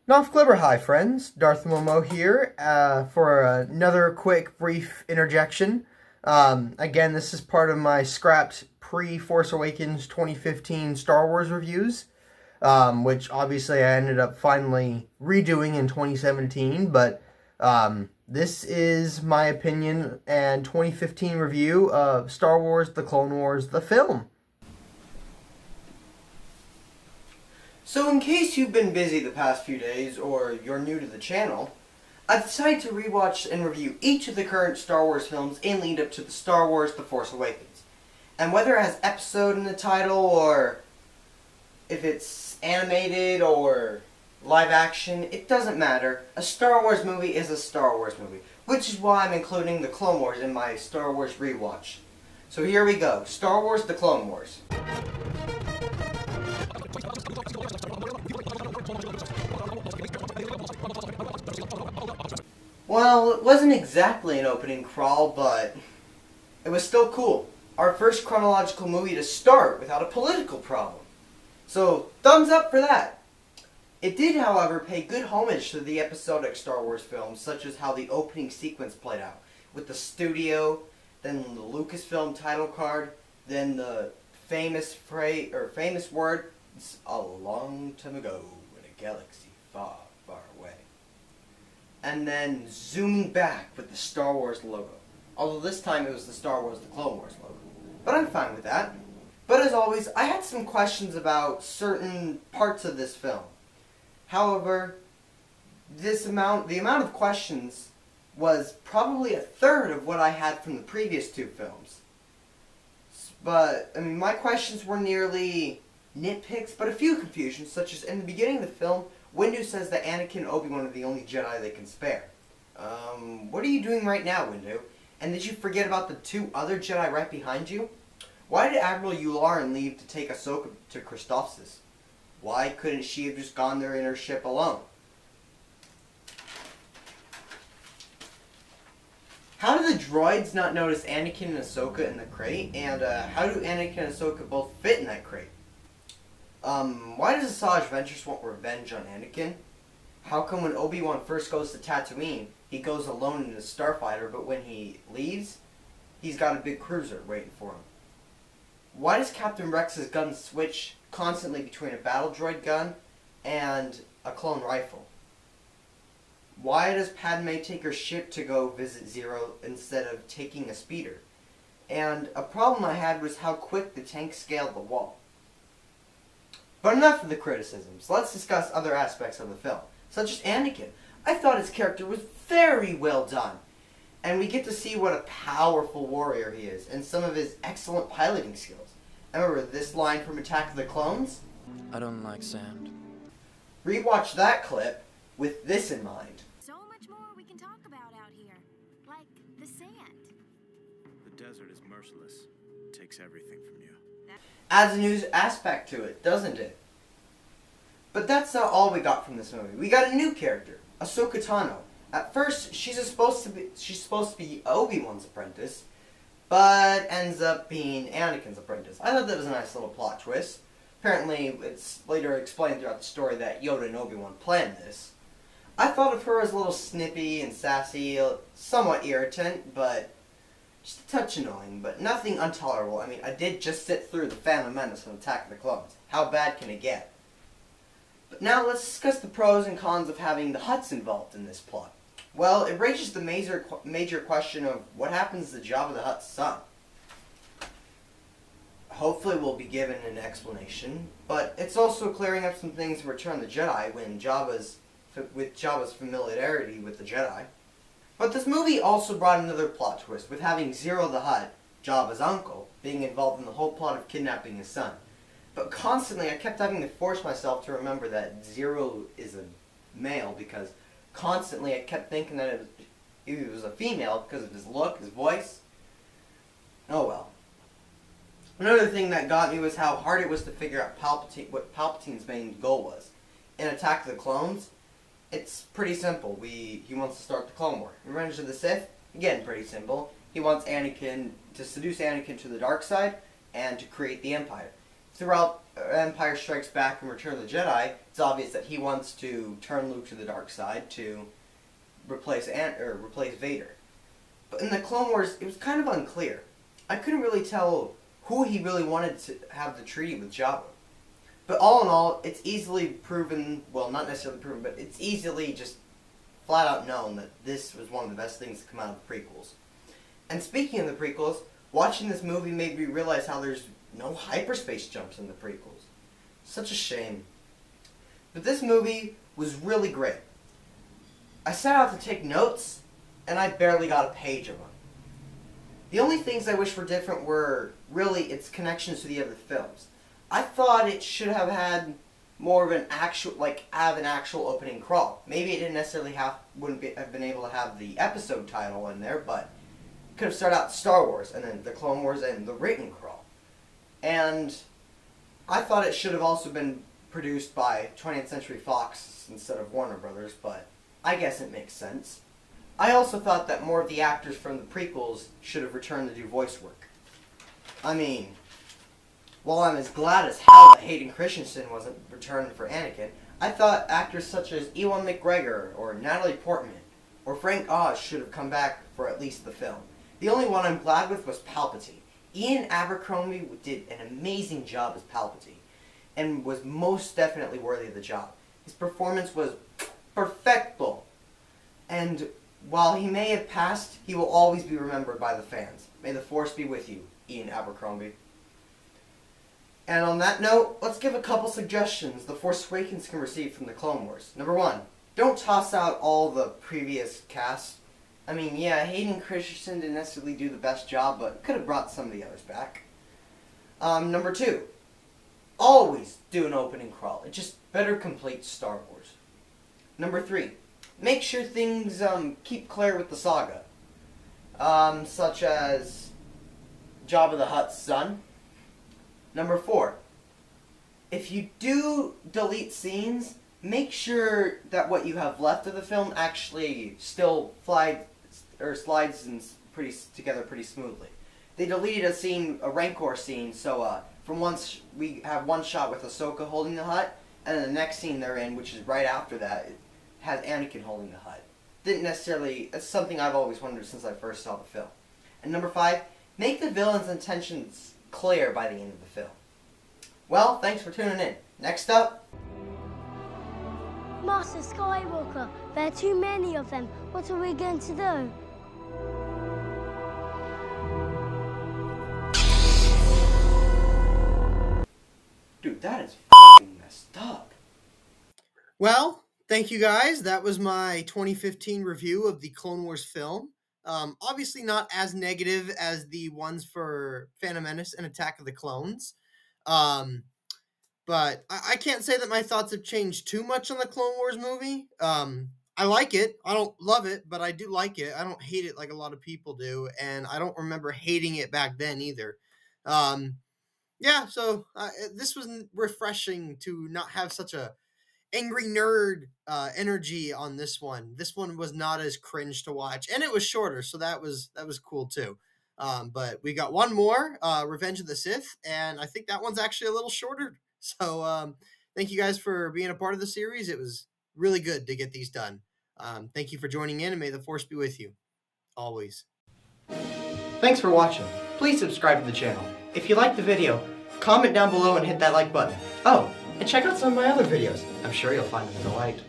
Nof Glibber, hi friends, Darth Momo here for another quick brief interjection. Again, this is part of my scrapped pre-Force Awakens 2015 Star Wars reviews, which obviously I ended up finally redoing in 2017, but this is my opinion and 2015 review of Star Wars: The Clone Wars, the film. So in case you've been busy the past few days, or you're new to the channel, I've decided to rewatch and review each of the current Star Wars films in lead up to the Star Wars: The Force Awakens. And whether it has episode in the title, or if it's animated or live action, it doesn't matter. A Star Wars movie is a Star Wars movie, which is why I'm including The Clone Wars in my Star Wars rewatch. So here we go, Star Wars: The Clone Wars. Well, it wasn't exactly an opening crawl, but it was still cool. Our first chronological movie to start without a political problem. So, thumbs up for that. It did, however, pay good homage to the episodic Star Wars films, such as how the opening sequence played out, with the studio, then the Lucasfilm title card, then the famous word, "a long time ago in a galaxy far, far away." And then zooming back with the Star Wars logo. Although this time it was the Star Wars: The Clone Wars logo. But I'm fine with that. But as always, I had some questions about certain parts of this film. However, the amount of questions was probably a third of what I had from the previous two films. But, I mean, my questions were nearly nitpicks, but a few confusions, such as in the beginning of the film, Windu says that Anakin and Obi-Wan are the only Jedi they can spare. What are you doing right now, Windu? And did you forget about the two other Jedi right behind you? Why did Admiral Yularen leave to take Ahsoka to Christophsis? Why couldn't she have just gone there in her ship alone? How do the droids not notice Anakin and Ahsoka in the crate? And how do Anakin and Ahsoka both fit in that crate? Why does Asajj Ventress want revenge on Anakin? How come when Obi-Wan first goes to Tatooine, he goes alone in his starfighter, but when he leaves, he's got a big cruiser waiting for him? Why does Captain Rex's gun switch constantly between a battle droid gun and a clone rifle? Why does Padme take her ship to go visit Zero instead of taking a speeder? And a problem I had was how quick the tank scaled the wall. But enough of the criticisms. Let's discuss other aspects of the film, such as Anakin. I thought his character was very well done, and we get to see what a powerful warrior he is, and some of his excellent piloting skills. I remember this line from Attack of the Clones? I don't like sand. Rewatch that clip with this in mind. So much more we can talk about out here, like the sand. The desert is merciless. It takes everything from you. Adds a new aspect to it, doesn't it? But that's not all we got from this movie. We got a new character, Ahsoka Tano. At first, she's supposed to be Obi-Wan's apprentice, but ends up being Anakin's apprentice. I thought that was a nice little plot twist. Apparently, it's later explained throughout the story that Yoda and Obi-Wan planned this. I thought of her as a little snippy and sassy, somewhat irritant, but just a touch annoying, but nothing intolerable. I mean, I did just sit through The Phantom Menace and Attack of the Clones. How bad can it get? But now let's discuss the pros and cons of having the Hutts involved in this plot. Well, it raises the major question of what happens to Jabba the Hutt's son. Hopefully we'll be given an explanation, but it's also clearing up some things in Return of the Jedi with Jabba's familiarity with the Jedi. But this movie also brought another plot twist, with having Zero the Hutt, Jabba's uncle, being involved in the whole plot of kidnapping his son. But constantly I kept having to force myself to remember that Zero is a male, because constantly I kept thinking that he was a female because of his look, his voice. Oh well. Another thing that got me was how hard it was to figure out what Palpatine's main goal was. In Attack of the Clones, it's pretty simple. He wants to start the Clone War. In Revenge of the Sith, again, pretty simple. He wants Anakin to seduce Anakin to the dark side and to create the Empire. Throughout Empire Strikes Back and Return of the Jedi, it's obvious that he wants to turn Luke to the dark side to replace Vader. But in the Clone Wars, it was kind of unclear. I couldn't really tell who he really wanted to have the treaty with Jabba. But all in all, it's easily proven, well, not necessarily proven, but it's easily just flat out known that this was one of the best things to come out of the prequels. And speaking of the prequels, watching this movie made me realize how there's no hyperspace jumps in the prequels. Such a shame. But this movie was really great. I set out to take notes, and I barely got a page of them. The only things I wish were different were really its connections to the other films. I thought it should have had more of an actual opening crawl. Maybe it didn't necessarily have been able to have the episode title in there, but it could have started out Star Wars and then the Clone Wars and the written crawl. And I thought it should have also been produced by 20th Century Fox instead of Warner Brothers, but I guess it makes sense. I also thought that more of the actors from the prequels should have returned to do voice work. I mean, while I'm as glad as hell that Hayden Christensen wasn't returned for Anakin, I thought actors such as Ewan McGregor or Natalie Portman or Frank Oz should have come back for at least the film. The only one I'm glad with was Palpatine. Ian Abercrombie did an amazing job as Palpatine and was most definitely worthy of the job. His performance was perfecto. And while he may have passed, he will always be remembered by the fans. May the Force be with you, Ian Abercrombie. And on that note, let's give a couple suggestions the Force Awakens can receive from the Clone Wars. Number 1, don't toss out all the previous cast. I mean, yeah, Hayden Christensen didn't necessarily do the best job, but could have brought some of the others back. Number 2, always do an opening crawl. It just better complete Star Wars. Number 3, make sure things keep clear with the saga, such as Jabba the Hutt's son. Number 4, if you do delete scenes, make sure that what you have left of the film actually still slides together pretty smoothly. They deleted a scene, a Rancor scene, so from once we have one shot with Ahsoka holding the Hutt, and then the next scene they're in, which is right after that, it has Anakin holding the Hutt. Didn't necessarily, that's something I've always wondered since I first saw the film. And number 5, make the villain's intentions clear by the end of the film. Well, thanks for tuning in. Next up, Master Skywalker, there are too many of them. What are we going to do? dude, that is f***ing messed up. Well, thank you guys. That was my 2015 review of the Clone Wars film. Obviously not as negative as the ones for Phantom Menace and Attack of the Clones. But I can't say that my thoughts have changed too much on the Clone Wars movie. I like it. I don't love it, but I do like it. I don't hate it like a lot of people do, and I don't remember hating it back then either. Yeah, so this was refreshing to not have such a angry nerd energy on this one. This one was not as cringe to watch, and it was shorter, so that was cool too. But we got one more, Revenge of the Sith, and I think that one's actually a little shorter. So thank you guys for being a part of the series. It was really good to get these done. Thank you for joining in, and may the Force be with you always. Thanks for watching. Please subscribe to the channel. If you liked the video, comment down below and hit that like button. Oh, and check out some of my other videos. I'm sure you'll find them a delight.